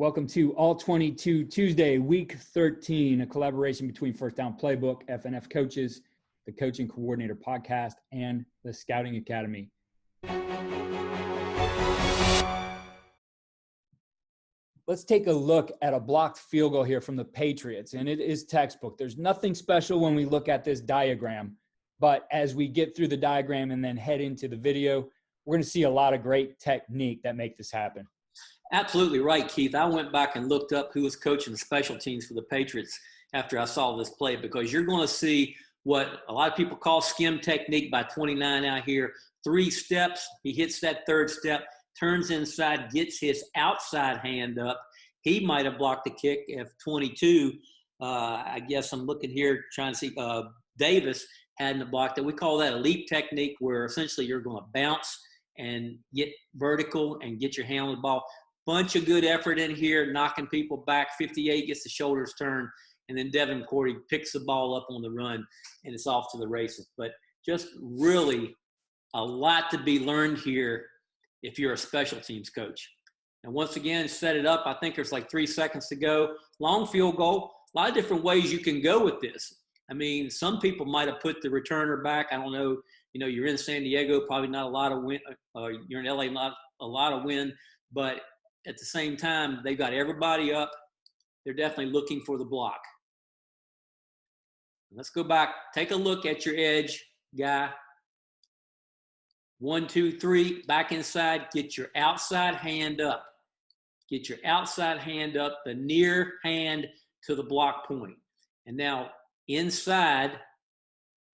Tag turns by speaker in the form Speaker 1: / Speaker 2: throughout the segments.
Speaker 1: Welcome to All 22 Tuesday, Week 13, a collaboration between FirstDown Playbook, FNF Coaches, the Coaching Coordinator Podcast, and the Scouting Academy. Let's take a look at a blocked field goal here from the Patriots, and it is textbook. There's nothing special when we look at this diagram, but as we get through the diagram and then head into the video, we're going to see a lot of great technique that make this happen.
Speaker 2: Absolutely right, Keith. I went back and looked up who was coaching the special teams for the Patriots after I saw this play, because you're going to see what a lot of people call skim technique by 29 out here. 3 steps. He hits that third step, turns inside, gets his outside hand up. He might have blocked the kick if 22. I guess I'm looking here trying to see. Davis hadn't blocked it. We call that a leap technique, where essentially you're going to bounce and get vertical and get your hand on the ball. Bunch of good effort in here, knocking people back. 58 gets the shoulders turned, and then Devin Cordy picks the ball up on the run, and it's off to the races. But just really a lot to be learned here if you're a special teams coach. And once again, set it up. I think there's like 3 seconds to go. Long field goal. A lot of different ways you can go with this. I mean, some people might have put the returner back. I don't know. You know, you're in San Diego, probably not a lot of wind. You're in LA, not a lot of wind. But at the same time, they've got everybody up. They're definitely looking for the block. Let's go back. Take a look at your edge guy. 1, 2, 3, back inside. Get your outside hand up. Get your outside hand up, the near hand to the block point. And now inside,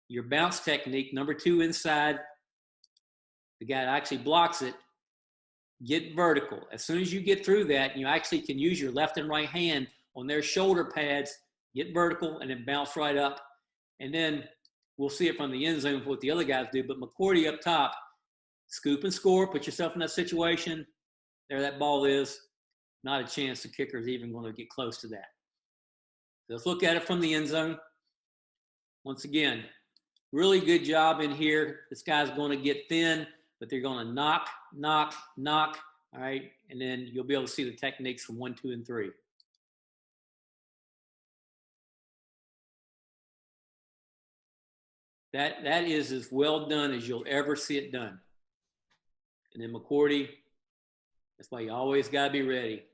Speaker 2: your bounce technique, number 2 inside, the guy that actually blocks it, get vertical. As soon as you get through that, you actually can use your left and right hand on their shoulder pads, get vertical, and then bounce right up. And then we'll see it from the end zone what the other guys do. But McCourty up top, scoop and score, put yourself in that situation. There that ball is. Not a chance the kicker is even going to get close to that. So let's look at it from the end zone. Once again, really good job in here. This guy's going to get thin, but they're going to knock, all right? And then you'll be able to see the techniques from 1, 2, and 3. That is as well done as you'll ever see it done. And then McCourty, that's why you always got to be ready.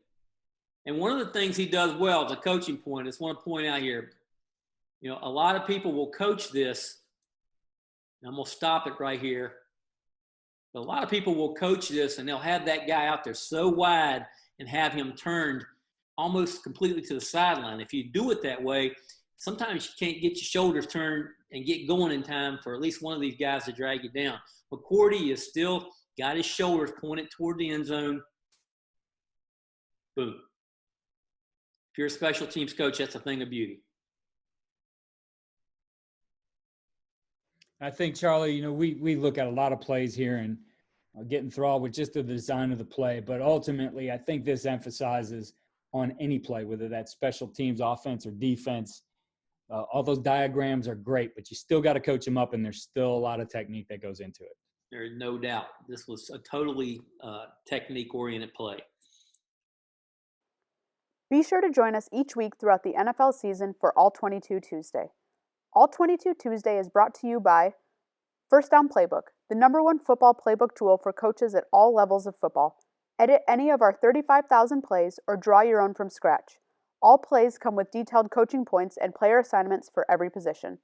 Speaker 2: And one of the things he does well, the coaching point, I just want to point out here, you know, a lot of people will coach this. And I'm going to stop it right here. But a lot of people will coach this, and they'll have that guy out there so wide and have him turned almost completely to the sideline. If you do it that way, sometimes you can't get your shoulders turned and get going in time for at least one of these guys to drag you down. McCourty is still got his shoulders pointed toward the end zone. Boom. If you're a special teams coach, that's a thing of beauty.
Speaker 1: I think, Charlie, you know, we look at a lot of plays here and get enthralled with just the design of the play. But ultimately, I think this emphasizes on any play, whether that's special teams, offense, or defense. All those diagrams are great, but you still got to coach them up, and there's still a lot of technique that goes into it.
Speaker 2: There's no doubt. This was a totally technique-oriented play.
Speaker 3: Be sure to join us each week throughout the NFL season for All 22 Tuesday. All 22 Tuesday is brought to you by FirstDown Playbook, the #1 football playbook tool for coaches at all levels of football. Edit any of our 35,000 plays or draw your own from scratch. All plays come with detailed coaching points and player assignments for every position.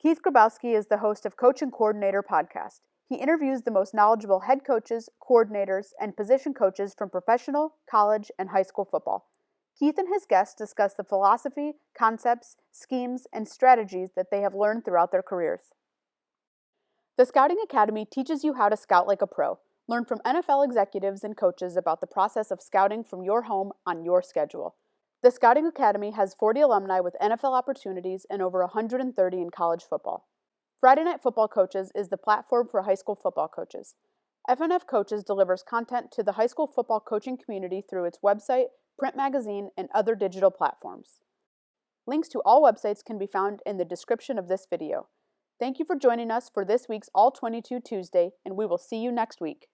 Speaker 3: Keith Grabowski is the host of Coach and Coordinator Podcast. He interviews the most knowledgeable head coaches, coordinators, and position coaches from professional, college, and high school football. Keith and his guests discuss the philosophy, concepts, schemes, and strategies that they have learned throughout their careers. The Scouting Academy teaches you how to scout like a pro. Learn from NFL executives and coaches about the process of scouting from your home on your schedule. The Scouting Academy has 40 alumni with NFL opportunities and over 130 in college football. Friday Night Football Coaches is the platform for high school football coaches. FNF Coaches delivers content to the high school football coaching community through its website, print magazine, and other digital platforms. Links to all websites can be found in the description of this video. Thank you for joining us for this week's All 22 Tuesday, and we will see you next week.